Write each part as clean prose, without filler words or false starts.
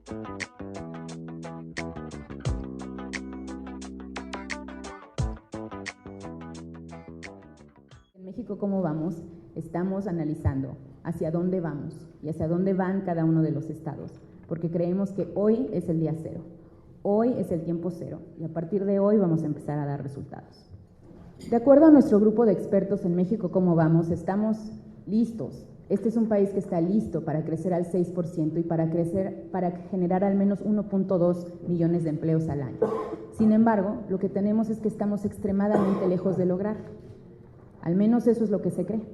En México, ¿cómo vamos? Estamos analizando hacia dónde vamos y hacia dónde van cada uno de los estados, porque creemos que hoy es el día cero, hoy es el tiempo cero y a partir de hoy vamos a empezar a dar resultados. De acuerdo a nuestro grupo de expertos en México, ¿cómo vamos? Estamos listos. Este es un país que está listo para crecer al 6% y para generar al menos 1.2 millones de empleos al año. Sin embargo, lo que tenemos es que estamos extremadamente lejos de lograrlo. Al menos eso es lo que se cree.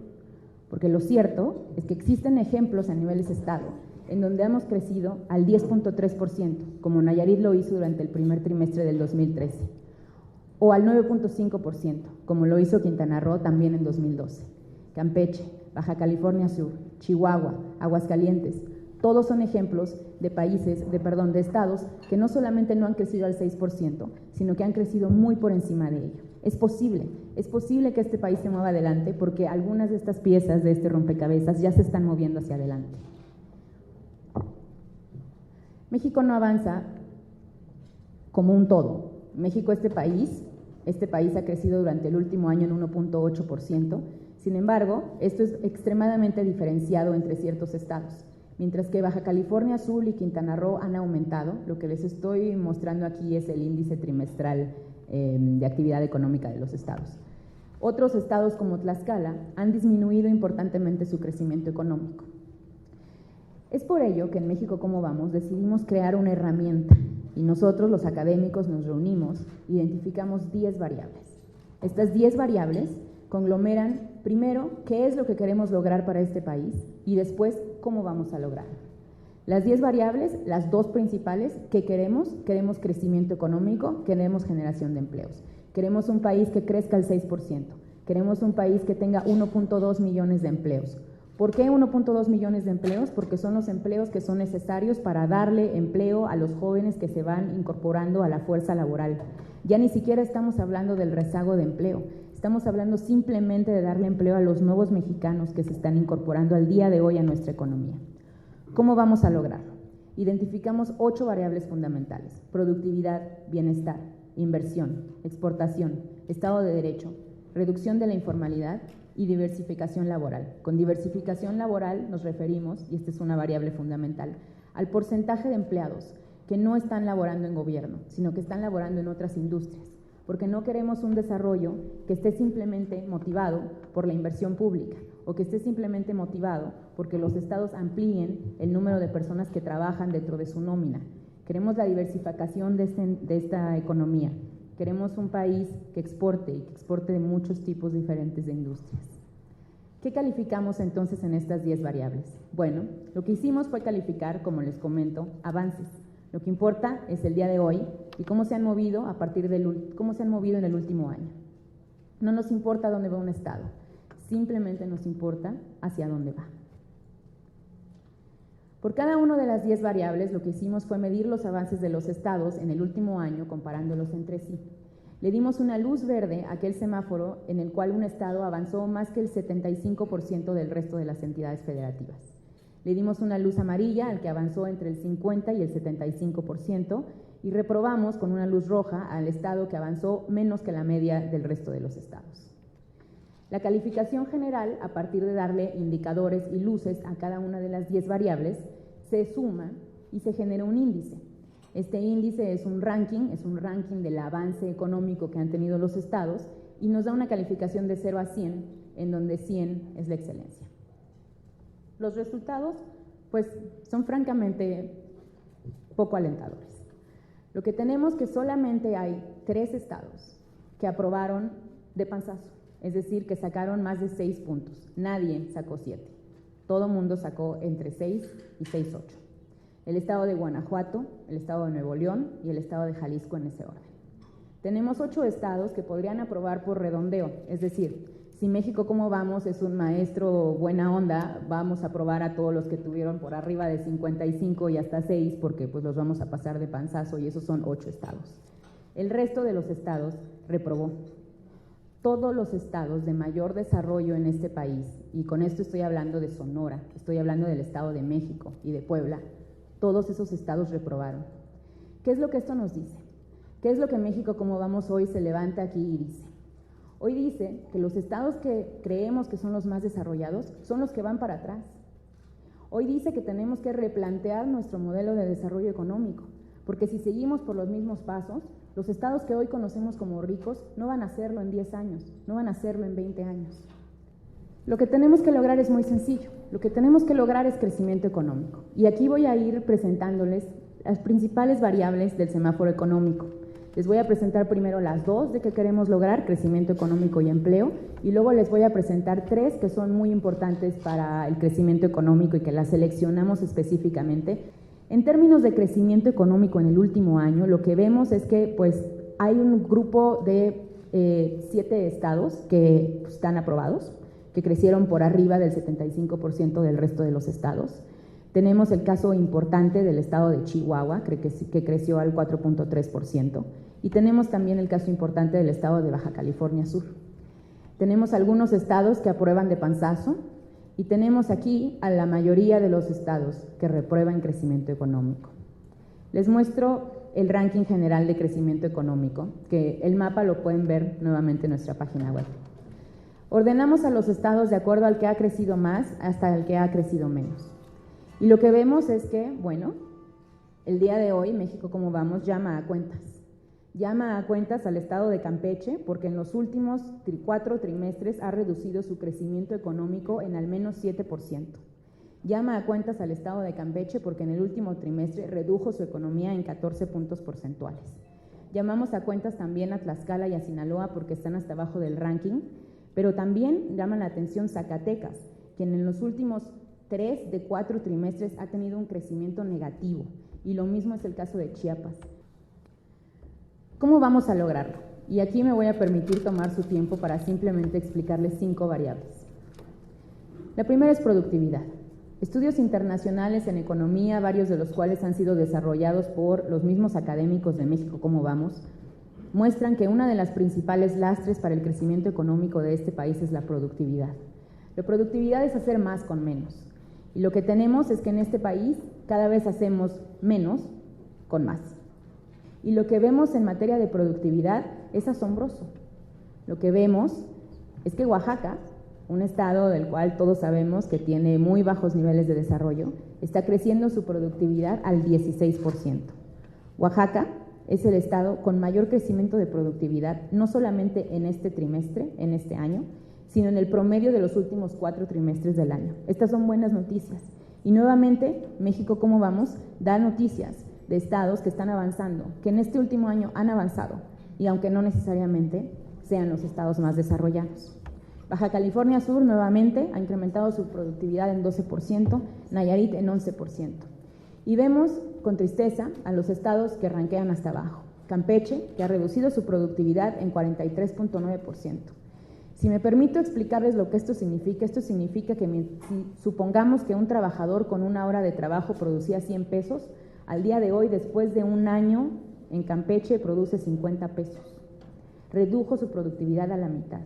Porque lo cierto es que existen ejemplos a nivel de estado en donde hemos crecido al 10.3%, como Nayarit lo hizo durante el primer trimestre del 2013, o al 9.5%, como lo hizo Quintana Roo también en 2012. Campeche, Baja California Sur, Chihuahua, Aguascalientes, todos son ejemplos de de estados que no solamente no han crecido al 6%, sino que han crecido muy por encima de ello. Es posible que este país se mueva adelante porque algunas de estas piezas de este rompecabezas ya se están moviendo hacia adelante. México no avanza como un todo. México, este país ha crecido durante el último año en 1.8%, sin embargo, esto es extremadamente diferenciado entre ciertos estados. Mientras que Baja California Sur y Quintana Roo han aumentado, lo que les estoy mostrando aquí es el índice trimestral de actividad económica de los estados. Otros estados como Tlaxcala han disminuido importantemente su crecimiento económico. Es por ello que en México, ¿cómo vamos?, decidimos crear una herramienta y nosotros, los académicos, nos reunimos, identificamos 10 variables. Estas 10 variables conglomeran, primero, qué es lo que queremos lograr para este país y después, cómo vamos a lograrlo. Las 10 variables, las dos principales, ¿qué queremos? Queremos crecimiento económico, queremos generación de empleos. Queremos un país que crezca al 6%, queremos un país que tenga 1.2 millones de empleos. ¿Por qué 1.2 millones de empleos? Porque son los empleos que son necesarios para darle empleo a los jóvenes que se van incorporando a la fuerza laboral. Ya ni siquiera estamos hablando del rezago de empleo, estamos hablando simplemente de darle empleo a los nuevos mexicanos que se están incorporando al día de hoy a nuestra economía. ¿Cómo vamos a lograrlo? Identificamos 8 variables fundamentales: productividad, bienestar, inversión, exportación, Estado de Derecho, reducción de la informalidad y diversificación laboral. Con diversificación laboral nos referimos, y esta es una variable fundamental, al porcentaje de empleados que no están laborando en gobierno, sino que están laborando en otras industrias, porque no queremos un desarrollo que esté simplemente motivado por la inversión pública o que esté simplemente motivado porque los estados amplíen el número de personas que trabajan dentro de su nómina. Queremos la diversificación de esta economía. Queremos un país que exporte y que exporte de muchos tipos diferentes de industrias. ¿Qué calificamos entonces en estas 10 variables? Bueno, lo que hicimos fue calificar, como les comento, avances. Lo que importa es el día de hoy y cómo se han movido cómo se han movido en el último año. No nos importa dónde va un estado, simplemente nos importa hacia dónde va. Por cada una de las 10 variables, lo que hicimos fue medir los avances de los estados en el último año comparándolos entre sí. Le dimos una luz verde a aquel semáforo en el cual un estado avanzó más que el 75% del resto de las entidades federativas. Le dimos una luz amarilla al que avanzó entre el 50 y el 75% y reprobamos con una luz roja al estado que avanzó menos que la media del resto de los estados. La calificación general, a partir de darle indicadores y luces a cada una de las 10 variables, se suma y se genera un índice. Este índice es un ranking del avance económico que han tenido los estados y nos da una calificación de 0 a 100, en donde 100 es la excelencia. Los resultados, pues, son francamente poco alentadores. Lo que tenemos que solamente hay 3 estados que aprobaron de panzazo, es decir, que sacaron más de 6 puntos. Nadie sacó 7. Todo mundo sacó entre 6 y 6.8. El estado de Guanajuato, el estado de Nuevo León y el estado de Jalisco en ese orden. Tenemos 8 estados que podrían aprobar por redondeo, es decir, si México, ¿cómo vamos?, es un maestro buena onda, vamos a aprobar a todos los que tuvieron por arriba de 55 y hasta 6, porque pues los vamos a pasar de panzazo, y esos son 8 estados. El resto de los estados reprobó. Todos los estados de mayor desarrollo en este país, y con esto estoy hablando de Sonora, estoy hablando del Estado de México y de Puebla, todos esos estados reprobaron. ¿Qué es lo que esto nos dice? ¿Qué es lo que México Cómo Vamos hoy se levanta aquí y dice? Hoy dice que los estados que creemos que son los más desarrollados son los que van para atrás. Hoy dice que tenemos que replantear nuestro modelo de desarrollo económico, porque si seguimos por los mismos pasos, los estados que hoy conocemos como ricos no van a hacerlo en 10 años, no van a hacerlo en 20 años. Lo que tenemos que lograr es muy sencillo, lo que tenemos que lograr es crecimiento económico. Y aquí voy a ir presentándoles las principales variables del semáforo económico. Les voy a presentar primero las dos de que queremos lograr, crecimiento económico y empleo, y luego les voy a presentar tres que son muy importantes para el crecimiento económico y que las seleccionamos específicamente. En términos de crecimiento económico en el último año, lo que vemos es que pues, hay un grupo de 7 estados que están aprobados, que crecieron por arriba del 75% del resto de los estados. Tenemos el caso importante del estado de Chihuahua, que creció al 4.3%, y tenemos también el caso importante del estado de Baja California Sur. Tenemos algunos estados que aprueban de panzazo, y tenemos aquí a la mayoría de los estados que reprueban crecimiento económico. Les muestro el ranking general de crecimiento económico, que el mapa lo pueden ver nuevamente en nuestra página web. Ordenamos a los estados de acuerdo al que ha crecido más hasta el que ha crecido menos. Y lo que vemos es que, bueno, el día de hoy México Cómo Vamos llama a cuentas. Llama a cuentas al estado de Campeche porque en los últimos 4 trimestres ha reducido su crecimiento económico en al menos 7%. Llama a cuentas al estado de Campeche porque en el último trimestre redujo su economía en 14 puntos porcentuales. Llamamos a cuentas también a Tlaxcala y a Sinaloa porque están hasta abajo del ranking, pero también llaman la atención Zacatecas, quien en los últimos 3 de 4 trimestres ha tenido un crecimiento negativo, y lo mismo es el caso de Chiapas. ¿Cómo vamos a lograrlo? Y aquí me voy a permitir tomar su tiempo para simplemente explicarles 5 variables. La primera es productividad. Estudios internacionales en economía, varios de los cuales han sido desarrollados por los mismos académicos de México Cómo Vamos, muestran que una de las principales lastres para el crecimiento económico de este país es la productividad. La productividad es hacer más con menos. Y lo que tenemos es que en este país cada vez hacemos menos con más. Y lo que vemos en materia de productividad es asombroso. Lo que vemos es que Oaxaca, un estado del cual todos sabemos que tiene muy bajos niveles de desarrollo, está creciendo su productividad al 16%. Oaxaca es el estado con mayor crecimiento de productividad, no solamente en este trimestre, en este año, sino en el promedio de los últimos 4 trimestres del año. Estas son buenas noticias. Y nuevamente, México Cómo Vamos da noticias de estados que están avanzando, que en este último año han avanzado, y aunque no necesariamente sean los estados más desarrollados. Baja California Sur nuevamente ha incrementado su productividad en 12%, Nayarit en 11%. Y vemos con tristeza a los estados que ranquean hasta abajo. Campeche, que ha reducido su productividad en 43.9%. Si me permito explicarles lo que esto significa que si supongamos que un trabajador con 1 hora de trabajo producía 100 pesos, al día de hoy, después de 1 año, en Campeche produce 50 pesos. Redujo su productividad a la mitad.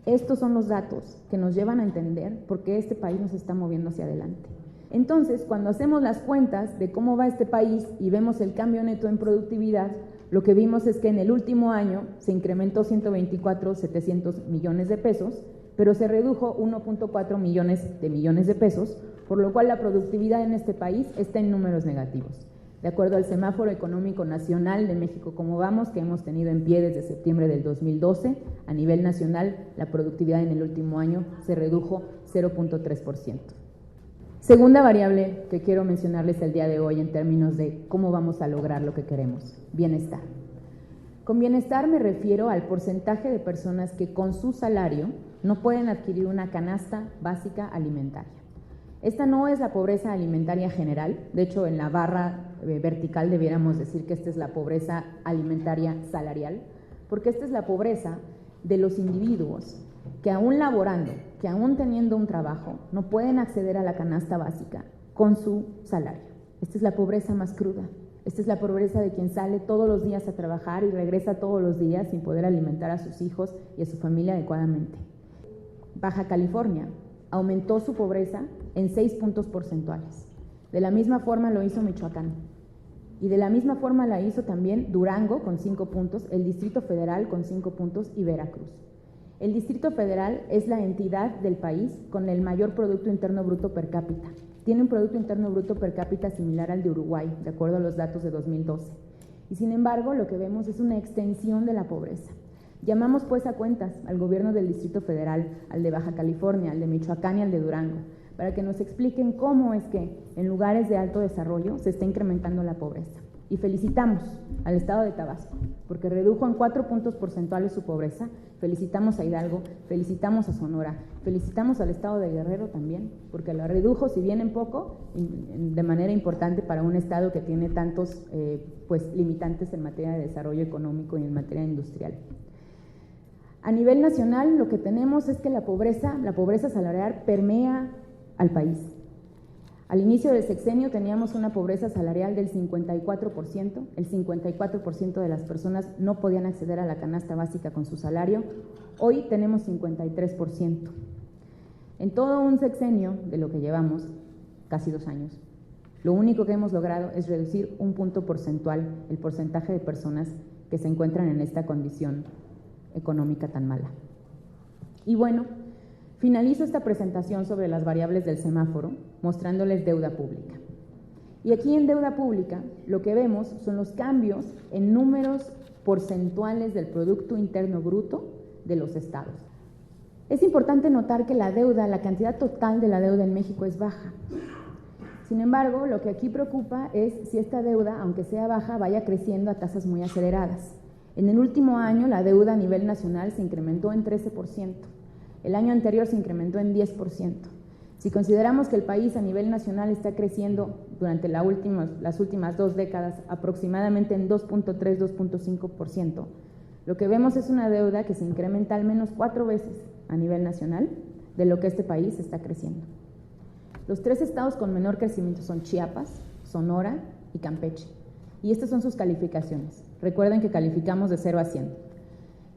Estos son los datos que nos llevan a entender por qué este país nos está moviendo hacia adelante. Entonces, cuando hacemos las cuentas de cómo va este país y vemos el cambio neto en productividad, lo que vimos es que en el último año se incrementó 124.700 millones de pesos, pero se redujo 1.4 millones de pesos, por lo cual la productividad en este país está en números negativos. De acuerdo al Semáforo Económico Nacional de México Cómo Vamos, que hemos tenido en pie desde septiembre del 2012, a nivel nacional la productividad en el último año se redujo 0.3%. Segunda variable que quiero mencionarles el día de hoy en términos de cómo vamos a lograr lo que queremos, bienestar. Con bienestar me refiero al porcentaje de personas que con su salario no pueden adquirir una canasta básica alimentaria. Esta no es la pobreza alimentaria general, de hecho en la barra vertical debiéramos decir que esta es la pobreza alimentaria salarial, porque esta es la pobreza de los individuos que aún laborando, que aún teniendo un trabajo, no pueden acceder a la canasta básica con su salario. Esta es la pobreza más cruda. Esta es la pobreza de quien sale todos los días a trabajar y regresa todos los días sin poder alimentar a sus hijos y a su familia adecuadamente. Baja California aumentó su pobreza en 6 puntos porcentuales. De la misma forma lo hizo Michoacán. Y de la misma forma la hizo también Durango con 5 puntos, el Distrito Federal con 5 puntos y Veracruz. El Distrito Federal es la entidad del país con el mayor Producto Interno Bruto per cápita. Tiene un Producto Interno Bruto per cápita similar al de Uruguay, de acuerdo a los datos de 2012. Y sin embargo, lo que vemos es una extensión de la pobreza. Llamamos pues a cuentas al gobierno del Distrito Federal, al de Baja California, al de Michoacán y al de Durango, para que nos expliquen cómo es que en lugares de alto desarrollo se está incrementando la pobreza. Y felicitamos al estado de Tabasco, porque redujo en 4 puntos porcentuales su pobreza. Felicitamos a Hidalgo, felicitamos a Sonora, felicitamos al estado de Guerrero también, porque la redujo, si bien en poco, de manera importante para un estado que tiene tantos limitantes en materia de desarrollo económico y en materia industrial. A nivel nacional, lo que tenemos es que la pobreza salarial permea al país. Al inicio del sexenio teníamos una pobreza salarial del 54%, el 54% de las personas no podían acceder a la canasta básica con su salario, hoy tenemos 53%. En todo un sexenio de lo que llevamos, casi 2 años, lo único que hemos logrado es reducir 1 punto porcentual el porcentaje de personas que se encuentran en esta condición económica tan mala. Y bueno, finalizo esta presentación sobre las variables del semáforo mostrándoles deuda pública. Y aquí en deuda pública lo que vemos son los cambios en números porcentuales del Producto Interno Bruto de los estados. Es importante notar que la cantidad total de la deuda en México es baja. Sin embargo, lo que aquí preocupa es si esta deuda, aunque sea baja, vaya creciendo a tasas muy aceleradas. En el último año la deuda a nivel nacional se incrementó en 13%. El año anterior se incrementó en 10%. Si consideramos que el país a nivel nacional está creciendo durante las últimas 2 décadas aproximadamente en 2.3, 2.5%, lo que vemos es una deuda que se incrementa al menos 4 veces a nivel nacional de lo que este país está creciendo. Los 3 estados con menor crecimiento son Chiapas, Sonora y Campeche. Y estas son sus calificaciones. Recuerden que calificamos de 0 a 100.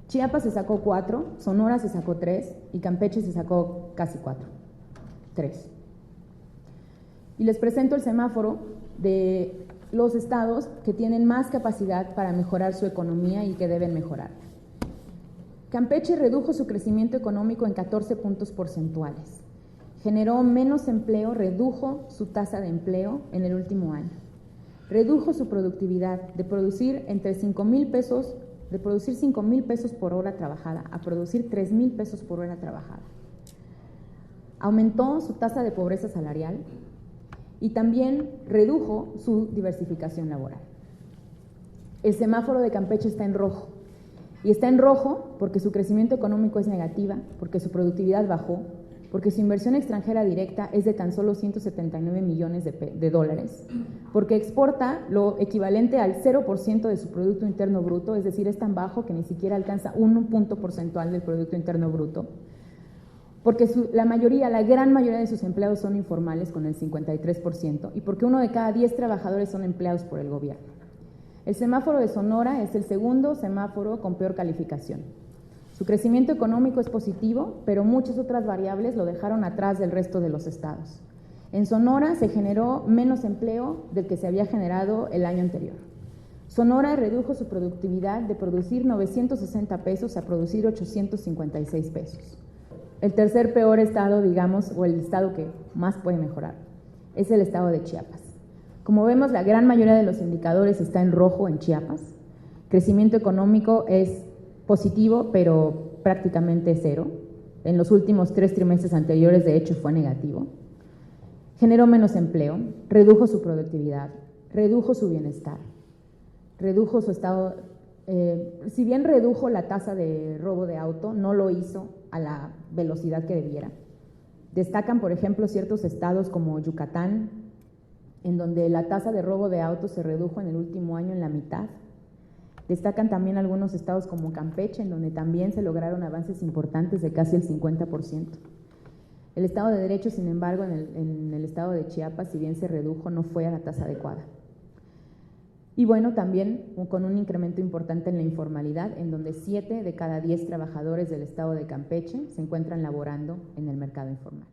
Chiapas se sacó 4, Sonora se sacó 3 y Campeche se sacó casi 4, 3. Y les presento el semáforo de los estados que tienen más capacidad para mejorar su economía y que deben mejorarla. Campeche redujo su crecimiento económico en 14 puntos porcentuales. Generó menos empleo, redujo su tasa de empleo en el último año. Redujo su productividad de producir entre 5,000 pesos de producir 5,000 pesos por hora trabajada a producir 3,000 pesos por hora trabajada. Aumentó su tasa de pobreza salarial y también redujo su diversificación laboral. El semáforo de Campeche está en rojo, y está en rojo porque su crecimiento económico es negativa, porque su productividad bajó, porque su inversión extranjera directa es de tan solo 179 millones de dólares, porque exporta lo equivalente al 0% de su Producto Interno Bruto, es decir, es tan bajo que ni siquiera alcanza 1 punto porcentual del Producto Interno Bruto, porque la gran mayoría de sus empleados son informales con el 53%, y porque 1 de cada 10 trabajadores son empleados por el gobierno. El semáforo de Sonora es el segundo semáforo con peor calificación. Su crecimiento económico es positivo, pero muchas otras variables lo dejaron atrás del resto de los estados. En Sonora se generó menos empleo del que se había generado el año anterior. Sonora redujo su productividad de producir 960 pesos a producir 856 pesos. El tercer peor estado, digamos, o el estado que más puede mejorar, es el estado de Chiapas. Como vemos, la gran mayoría de los indicadores está en rojo en Chiapas. Crecimiento económico es positivo, pero prácticamente 0. En los últimos 3 trimestres anteriores, de hecho, fue negativo. Generó menos empleo, redujo su productividad, redujo su bienestar, redujo su estado. Si bien redujo la tasa de robo de auto, no lo hizo a la velocidad que debiera. Destacan, por ejemplo, ciertos estados como Yucatán, en donde la tasa de robo de autos se redujo en el último año en la mitad. Destacan también algunos estados como Campeche, en donde también se lograron avances importantes de casi el 50%. El Estado de Derecho, sin embargo, en el estado de Chiapas, si bien se redujo, no fue a la tasa adecuada. Y bueno, también con un incremento importante en la informalidad, en donde 7 de cada 10 trabajadores del estado de Campeche se encuentran laborando en el mercado informal.